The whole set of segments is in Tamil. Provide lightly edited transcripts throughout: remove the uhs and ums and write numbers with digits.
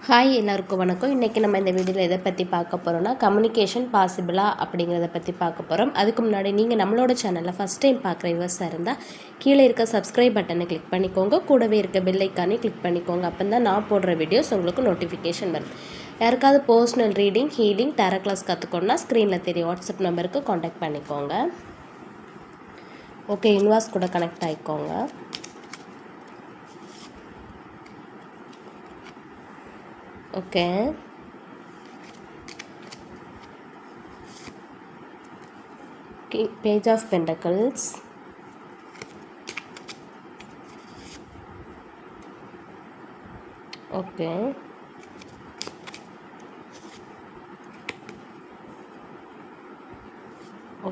ஹாய் எல்லாருக்கும் வணக்கம். இன்றைக்கி நம்ம இந்த வீடியோவில் எதை பற்றி பார்க்க போகிறோம்னா கம்யூனிகேஷன் பாசிபிளா அப்படிங்கிறத பற்றி பார்க்க போகிறோம். அதுக்கு முன்னாடி நீங்கள் நம்மளோட சேனலில் ஃபஸ்ட் டைம் பார்க்குற விவசாயம் இருந்தால் கீழே இருக்க சப்ஸ்கிரைப் பட்டனை கிளிக் பண்ணிக்கோங்க. கூடவே இருக்க பெல் ஐக்கானே கிளிக் பண்ணிக்கோங்க. அப்போ தான் நான் போடுற வீடியோஸ் உங்களுக்கு நோட்டிஃபிகேஷன் வரும். யாருக்காவது personal reading, healing, tarot class கற்றுக்கணுன்னா ஸ்க்ரீனில் தெரிய வாட்ஸ்அப் நம்பருக்கு காண்டாக்ட் பண்ணிக்கோங்க. ஓகே, யூனிவர்ஸ் கூட கனெக்ட் ஆகிக்கோங்க. Okay. Page of Pentacles. Okay.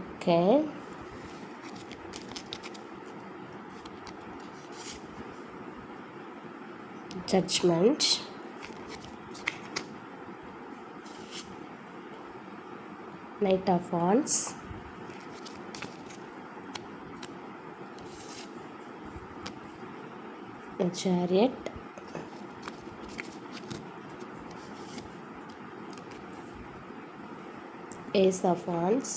Okay. Judgment. Knight of Wands, the Chariot, Ace of Wands,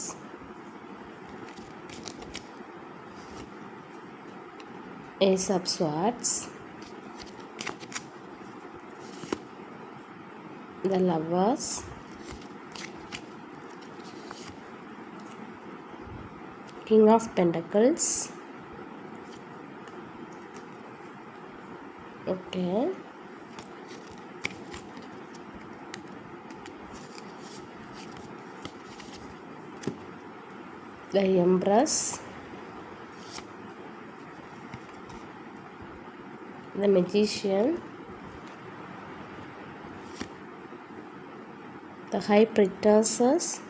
Ace of Swords, the Lovers, King of Pentacles. Okay. The Empress, the Magician, the High Priestess,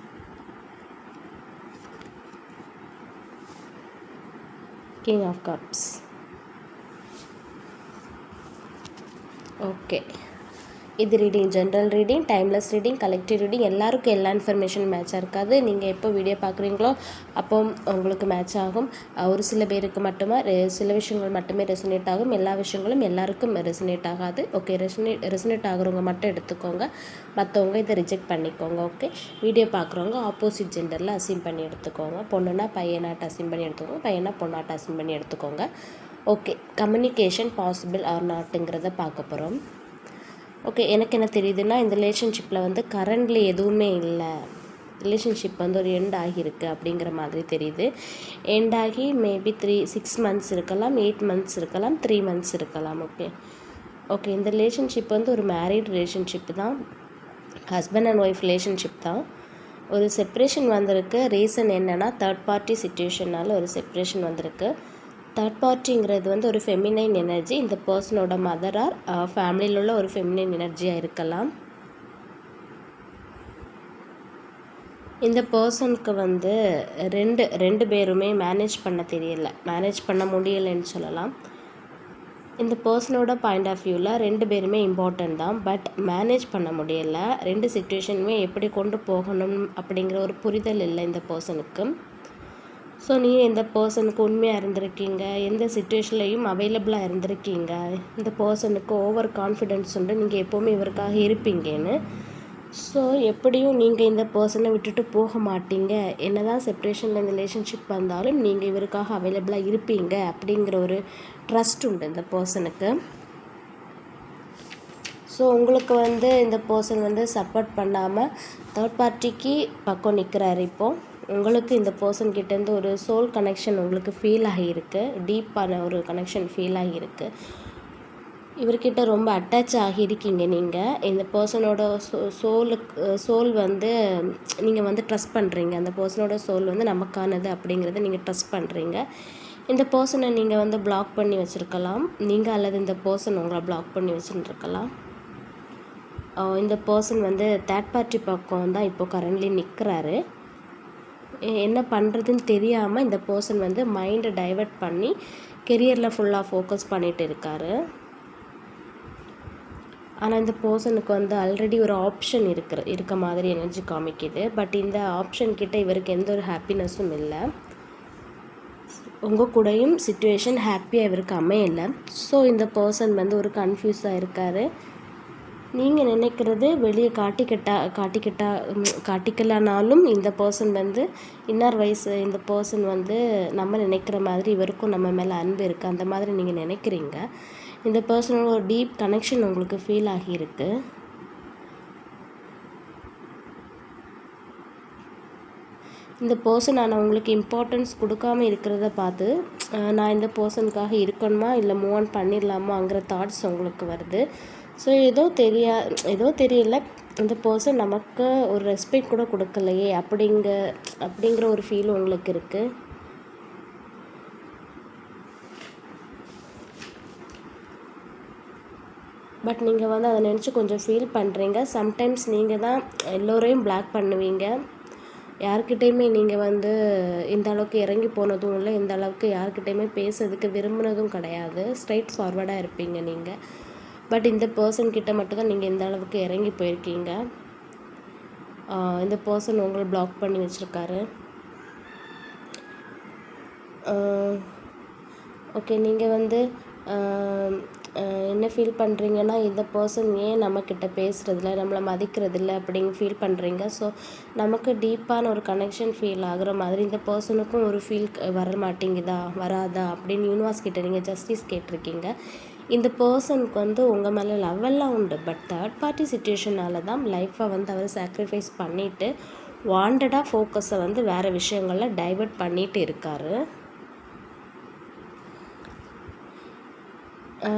King of Cups. Okay, இது reading, general reading, timeless reading, collective reading. எல்லாருக்கும் எல்லா இன்ஃபர்மேஷன் மேட்சாக இருக்காது. நீங்கள் எப்போ வீடியோ பார்க்குறீங்களோ அப்போ உங்களுக்கு மேட்ச் ஆகும். ஒரு சில பேருக்கு மட்டுமே சில விஷயங்கள் மட்டுமே ரெசனேட் ஆகும். எல்லா விஷயங்களும் எல்லாருக்கும் ரெசனேட் ஆகாது. ஓகே, ரெசனேட் ஆகுறவங்க மட்டும் எடுத்துக்கோங்க, மற்றவங்க இதை ரிஜெக்ட் பண்ணிக்கோங்க. ஓகே, வீடியோ பார்க்குறவங்க ஆப்போசிட் ஜெண்டரில் அசீம் பண்ணி எடுத்துக்கோங்க. பொண்ணுன்னா பையனாட்ட அசீம் பண்ணி எடுத்துக்கோங்க, பையனா பொண்ணாட்ட அசீம் பண்ணி எடுத்துக்கோங்க. ஓகே, கம்யூனிகேஷன் பாசிபிள் ஆர் நாட்டுங்கிறத பார்க்க போகிறோம். ஓகே, எனக்கு என்ன தெரியுதுன்னா, இந்த ரிலேஷன்ஷிப்பில் வந்து கரண்ட்லி எதுவுமே இல்லை. ரிலேஷன்ஷிப் வந்து ஒரு எண்ட் ஆகியிருக்கு அப்படிங்கிற மாதிரி தெரியுது. எண்ட் ஆகி மேபி 6 months இருக்கலாம், 8 months இருக்கலாம், 3 months இருக்கலாம். ஓகே, இந்த ரிலேஷன்ஷிப் வந்து ஒரு மேரிட் ரிலேஷன்ஷிப் தான், ஹஸ்பண்ட் அண்ட் ஒய்ஃப் ரிலேஷன்ஷிப் தான். ஒரு செப்ரேஷன் வந்திருக்கு. ரீசன் என்னென்னா தேர்ட் பார்ட்டி சிச்சுவேஷனால் ஒரு செப்ரேஷன் வந்திருக்கு. தேர்ட் பார்ட்டிங்கிறது வந்து ஒரு ஃபெமினைன் எனர்ஜி. இந்த பர்சனோட மதர் ஆர் ஃபேமிலியில் உள்ள ஒரு ஃபெமினைன் எனர்ஜியாக இருக்கலாம். இந்த பர்சனுக்கு வந்து ரெண்டு பேருமே மேனேஜ் பண்ண தெரியலை, மேனேஜ் பண்ண முடியலைன்னு சொல்லலாம். இந்த பர்சனோட பாயிண்ட் ஆஃப் வியூவில் 2 பேருமே இம்பார்ட்டன்ட் தான், பட் மேனேஜ் பண்ண முடியலை. 2 சிச்சுவேஷனுமே எப்படி கொண்டு போகணும் அப்படிங்கிற ஒரு புரிதல் இல்லை இந்த பர்சனுக்கு. ஸோ நீங்கள் இந்த பர்சனுக்கு உண்மையாக இருந்திருக்கீங்க, எந்த சிச்சுவேஷன்லையும் அவைலபிளாக இருந்திருக்கீங்க. இந்த பர்சனுக்கு ஓவர் கான்ஃபிடென்ஸ் உண்டு, நீங்கள் எப்போவுமே இவருக்காக இருப்பீங்கன்னு. ஸோ எப்படியும் நீங்கள் இந்த பர்சனை விட்டுட்டு போக மாட்டீங்க. என்ன தான் செப்ரேஷனில் இந்த ரிலேஷன்ஷிப் வந்தாலும் நீங்கள் இவருக்காக அவைலபிளாக இருப்பீங்க அப்படிங்கிற ஒரு ட்ரஸ்ட் உண்டு இந்த பர்சனுக்கு. ஸோ உங்களுக்கு வந்து இந்த பர்சன் வந்து சப்போர்ட் பண்ணாமல் தேர்ட் பார்ட்டிக்கு பக்கம் நிற்கிறாரு. இப்போது உங்களுக்கு இந்த பர்சன்கிட்டேருந்து ஒரு சோல் கனெக்ஷன் உங்களுக்கு ஃபீல் ஆகியிருக்கு, டீப்பான ஒரு கனெக்ஷன் ஃபீல் ஆகியிருக்கு. இவர்கிட்ட ரொம்ப அட்டாச் ஆகியிருக்கீங்க நீங்கள். இந்த பர்சனோட சோல் வந்து நீங்கள் வந்து ட்ரஸ்ட் பண்ணுறீங்க. அந்த பர்சனோட சோல் வந்து நமக்கானது அப்படிங்கிறத நீங்கள் ட்ரஸ்ட் பண்ணுறீங்க. இந்த பர்சனை நீங்கள் வந்து பிளாக் பண்ணி வச்சுருக்கலாம், நீங்கள் அல்லது இந்த பர்சன் உங்களை பிளாக் பண்ணி வச்சுருக்கலாம். இந்த பர்சன் வந்து தேர்ட் பார்ட்டி பக்கம் தான் இப்போ கரண்ட்லி நிற்கிறாரு. என்ன பண்ணுறதுன்னு தெரியாமல் இந்த பர்சன் வந்து மைண்டை டைவர்ட் பண்ணி கெரியரில் ஃபுல்லாக ஃபோக்கஸ் பண்ணிகிட்டு இருக்கார். ஆனால் இந்த பர்சனுக்கு வந்து ஆல்ரெடி ஒரு ஆப்ஷன் இருக்க மாதிரி எனர்ஜி காமிக்குது. பட் இந்த ஆப்ஷன் கிட்ட இவருக்கு எந்த ஒரு ஹாப்பினஸும் இல்லை. உங்கள் கூடயும் சிச்சுவேஷன் ஹாப்பியாக இவருக்கு அமையலை. ஸோ இந்த பர்சன் வந்து ஒரு கன்ஃபியூஸாக இருக்கார். நீங்கள் நினைக்கிறது வெளியே காட்டிக்கலனாலும் இந்த பர்சன் வந்து இன்னர் வயசு இந்த பர்சன் வந்து நம்ம நினைக்கிற மாதிரி இவருக்கும் நம்ம மேலே அன்பு இருக்குது, அந்த மாதிரி நீங்கள் நினைக்கிறீங்க. இந்த பர்சனோட ஒரு டீப் கனெக்ஷன் உங்களுக்கு ஃபீல் ஆகியிருக்கு. இந்த பர்சன் ஆனால் உங்களுக்கு இம்பார்ட்டன்ஸ் கொடுக்காம இருக்கிறத பார்த்து நான் இந்த பர்சனுக்காக இருக்கணுமா இல்லை மூவ் ஆன் பண்ணிடலாமாங்கிற தாட்ஸ் உங்களுக்கு வருது. ஸோ ஏதோ தெரியல, இந்த பர்சன் நமக்கு ஒரு ரெஸ்பெக்ட் கூட கொடுக்கலையே அப்படிங்கிற ஒரு ஃபீல் உங்களுக்கு இருக்குது. பட் நீங்கள் வந்து அதை நினச்சி கொஞ்சம் ஃபீல் பண்ணுறீங்க. சம்டைம்ஸ் நீங்கள் தான் எல்லோரையும் பிளாக் பண்ணுவீங்க. யார்கிட்டையுமே நீங்கள் வந்து இந்த அளவுக்கு இறங்கி போனதும் இல்லை, இந்த அளவுக்கு யார்கிட்டையுமே பேசுறதுக்கு விரும்பினதும் கிடையாது. ஸ்ட்ரைட் ஃபார்வர்டாக இருப்பீங்க நீங்கள். பட் இந்த பர்சன்கிட்ட மட்டும்தான் நீங்கள் இந்த அளவுக்கு இறங்கி போயிருக்கீங்க. இந்த பர்சன் உங்களை பிளாக் பண்ணி வச்சுருக்காரு. ஓகே, நீங்கள் வந்து என்ன ஃபீல் பண்ணுறீங்கன்னா, இந்த பர்சன் ஏன் நம்மக்கிட்ட பேசுகிறதில்ல, நம்மளை மதிக்கிறதில்ல அப்படிங்க ஃபீல் பண்ணுறீங்க. ஸோ நமக்கு டீப்பான ஒரு கனெக்ஷன் ஃபீல் ஆகுற மாதிரி இந்த பர்சனுக்கும் ஒரு ஃபீல் வராதா அப்படின்னு யூனிவர்ஸ் கிட்ட நீங்கள் ஜஸ்டிஸ் கேட்டிருக்கீங்க. இந்த பர்சனுக்கு வந்து உங்கள் மேலே லவ்வெல்லாம் உண்டு. பட் தேர்ட் பார்ட்டி சிச்சுவேஷனால தான் லைஃப்பை வந்து அவர் சாக்ரிஃபைஸ் பண்ணிவிட்டு வாண்டடாக ஃபோக்கஸை வந்து வேறு விஷயங்களில் டைவர்ட் பண்ணிகிட்டு இருக்கார்.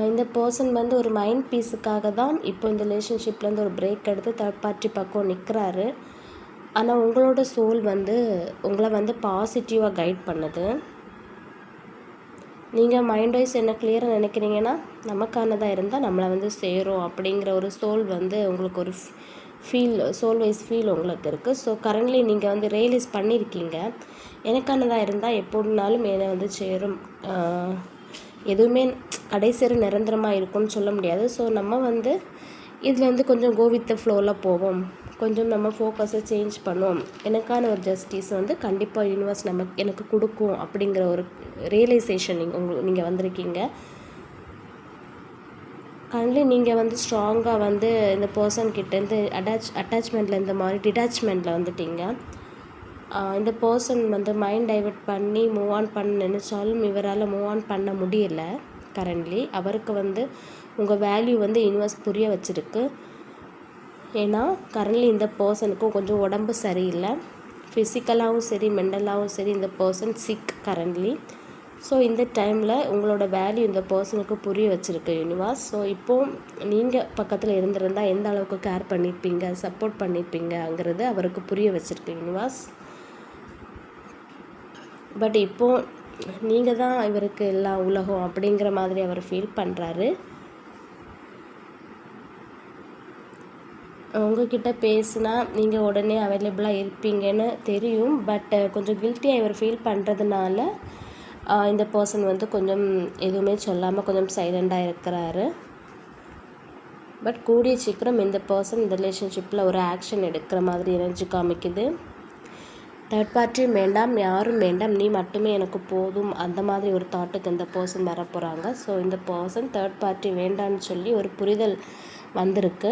இந்த பர்சன் வந்து ஒரு மைண்ட் பீஸுக்காக தான் இப்போ இந்த ரிலேஷன்ஷிப்லேருந்து ஒரு பிரேக் எடுத்து தேர்ட் பார்ட்டி பக்கம் நிற்கிறாரு. ஆனால் உங்களோட சோல் வந்து உங்களை வந்து பாசிட்டிவாக கைட் பண்ணுது. நீங்கள் மைண்ட் வைஸ் என்ன கிளியராக நினைக்கிறீங்கன்னா, நமக்கானதாக இருந்தால் நம்மளை வந்து சேரும் அப்படிங்கிற ஒரு சோல் வந்து உங்களுக்கு ஒரு சோல் வைஸ் ஃபீல் உங்களுக்கு இருக்குது. ஸோ கரண்ட்லி நீங்கள் வந்து ரியலைஸ் பண்ணியிருக்கீங்க, எனக்கானதாக இருந்தால் எப்போதுனாலும் என்னை வந்து சேரும், எதுவுமே கடைசி நிரந்தரமாக இருக்கும்னு சொல்ல முடியாது. ஸோ நம்ம வந்து இதில் வந்து கொஞ்சம் கோ வித் த ஃப்ளோவில் போவோம், கொஞ்சம் நம்ம ஃபோக்கஸை சேஞ்ச் பண்ணுவோம், எனக்கான ஒரு ஜஸ்டிஸ் வந்து கண்டிப்பாக யூனிவர்ஸ் எனக்கு கொடுக்கும் அப்படிங்கிற ஒரு ரியலைசேஷன் நீங்கள் வந்திருக்கீங்க. கண்ட்லி நீங்கள் வந்து ஸ்ட்ராங்காக வந்து இந்த பர்சன்கிட்டேருந்து அட்டாச்மெண்ட்டில் இந்த மாதிரி டிட்டாச்மெண்ட்டில் வந்துட்டீங்க. இந்த பர்சன் வந்து மைண்ட் டைவர்ட் பண்ணி மூவ் ஆன் பண்ண நினச்சாலும் இவரால் மூவ் ஆன் பண்ண முடியல. கரண்ட்லி அவருக்கு வந்து உங்கள் வேல்யூ வந்து யூனிவர்ஸ் புரிய வச்சுருக்கு. ஏன்னா கரண்ட்லி இந்த பர்சனுக்கும் கொஞ்சம் உடம்பு சரியில்லை, ஃபிசிக்கலாகவும் சரி மென்டலாகவும் சரி இந்த பர்சன் சிக் கரண்ட்லி. ஸோ இந்த டைமில் உங்களோட வேல்யூ இந்த பர்சனுக்கு புரிய வச்சுருக்கு யூனிவர்ஸ். ஸோ இப்போது நீங்கள் பக்கத்தில் இருந்திருந்தால் எந்த அளவுக்கு கேர் பண்ணியிருப்பீங்க, சப்போர்ட் பண்ணியிருப்பீங்கங்கிறது அவருக்கு புரிய வச்சுருக்கு யூனிவர்ஸ். பட் இப்போது நீங்கள் தான் இவருக்கு எல்லா உலகம் அப்படிங்கிற மாதிரி அவர் ஃபீல் பண்ணுறாரு. உங்ககிட்ட பேசுனா நீங்கள் உடனே அவைலபிளாக இருப்பீங்கன்னு தெரியும். பட் கொஞ்சம் கில்ட்டியாக இவர் ஃபீல் பண்ணுறதுனால இந்த பர்சன் வந்து கொஞ்சம் எதுவுமே சொல்லாமல் கொஞ்சம் சைலண்டாக இருக்கிறாரு. பட் கூடிய சீக்கிரம் இந்த பர்சன் இந்த ரிலேஷன்ஷிப்பில் ஒரு ஆக்ஷன் எடுக்கிற மாதிரி எனர்ஜி காமிக்குது. தேர்ட் பார்ட்டியும் வேண்டாம், யாரும் வேண்டாம், நீ மட்டுமே எனக்கு போதும், அந்த மாதிரி ஒரு தாட்டுக்கு இந்த பர்சன் வர போகிறாங்க. ஸோ இந்த பர்சன் தேர்ட் பார்ட்டி வேண்டான்னு சொல்லி ஒரு புரிதல் வந்திருக்கு.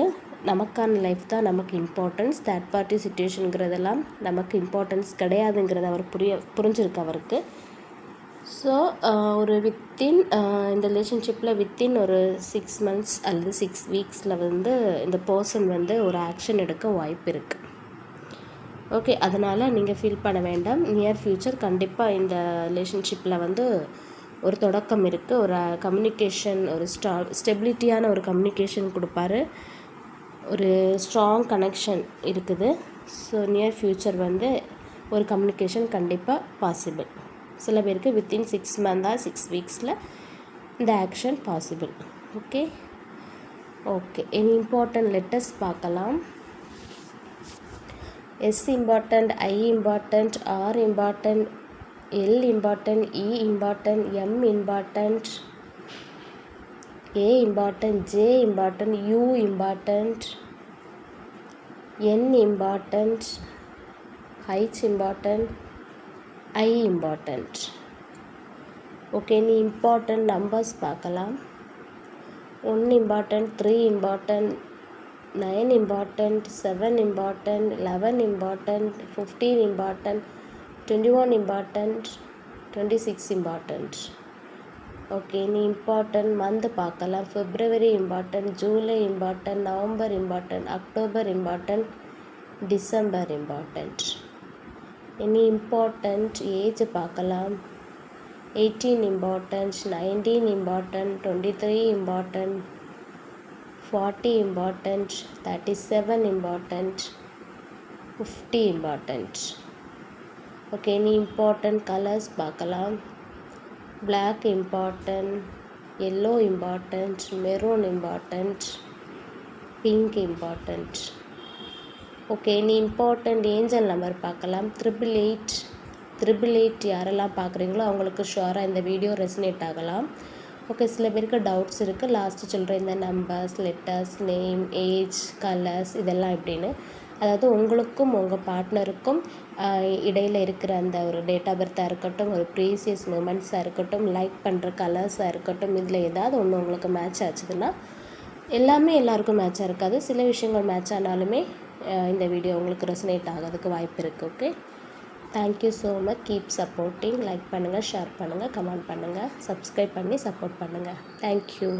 நமக்கான லைஃப் தான் நமக்கு இம்பார்ட்டன்ஸ், தேர்ட் பார்ட்டி சிச்சுவேஷனுங்கிறதெல்லாம் நமக்கு இம்பார்ட்டன்ஸ் கிடையாதுங்கிறத அவர் புரிஞ்சிருக்கு அவருக்கு. ஸோ ஒரு வித்தின் இந்த ரிலேஷன்ஷிப்பில் வித்தின் ஒரு 6 months அல்லது 6 weeksல வந்து இந்த பர்சன் வந்து ஒரு ஆக்ஷன் எடுக்க வாய்ப்பு இருக்குது. ஓகே, அதனால் நீங்கள் ஃபீல் பண்ண வேண்டாம். நியர் ஃப்யூச்சர் கண்டிப்பாக இந்த ரிலேஷன்ஷிப்பில் வந்து ஒரு தொடக்கம் இருக்குது. ஒரு கம்யூனிகேஷன், ஒரு ஸ்டெபிலிட்டியான ஒரு கம்யூனிகேஷன் கொடுப்பாரு, ஒரு ஸ்ட்ராங் கனெக்ஷன் இருக்குது. ஸோ நியர் ஃப்யூச்சர் வந்து ஒரு கம்யூனிகேஷன் கண்டிப்பாக பாசிபிள். சில பேருக்கு வித்தின் 6 months 6 weeksல இந்த action possible. Okay, any important letters பார்க்கலாம். S important, I important, R important, L important, E important, M important, A important, J important, U important, N important, H important, I important. Okay, நீ இம்பார்ட்டன்ட் நம்பர்ஸ் பார்க்கலாம். 1 important, 3 important, 9 important, 7 important, 11 important, 15 important, 21 important, 26 important. Okay, நீ இம்பார்ட்டன்ட் மந்த் பார்க்கலாம். February important, July important, November important, October important, December important. இனி இம்பார்ட்டன்ட் ஏஜ் பார்க்கலாம். 18 important, 19 important, 23 important, 40 important, 37 important, 50 important. Okay, நீ இம்பார்ட்டன்ட் கலர்ஸ் பார்க்கலாம். Black important, yellow important, maroon important, pink important. Okay, நீ இம்பார்ட்டன்ட் ஏஞ்சல் நம்பர் பார்க்கலாம். 888 யாரெல்லாம் பார்க்குறீங்களோ அவங்களுக்கு ஷுவராக இந்த வீடியோ ரெசனேட் ஆகலாம். ஓகே, சில பேருக்கு டவுட்ஸ் இருக்குது. லாஸ்ட்டு சொல்கிறேன், இந்த numbers, letters, name, age, colours இதெல்லாம் எப்படின்னு. அதாவது உங்களுக்கும் உங்கள் பார்ட்னருக்கும் இடையில் இருக்கிற அந்த ஒரு டேட் ஆஃப் பர்த்தாக இருக்கட்டும், ஒரு ப்ரீசியஸ் மூமெண்ட்ஸாக இருக்கட்டும், லைக் பண்ணுற கலர்ஸாக இருக்கட்டும், இதில் ஏதாவது ஒன்று உங்களுக்கு மேட்ச் ஆச்சுதுன்னா, எல்லாமே எல்லாருக்கும் மேட்சாக இருக்காது. சில விஷயங்கள் மேட்ச் ஆனாலுமே இந்த வீடியோ உங்களுக்கு ரெசனேட் ஆகிறதுக்கு வாய்ப்பு இருக்குது. Okay, thank you so much. Keep supporting. Like பண்ணுங்கள், ஷேர் பண்ணுங்கள், கமெண்ட் பண்ணுங்கள், சப்ஸ்கிரைப் பண்ணி சப்போர்ட் பண்ணுங்கள். தேங்க்யூ.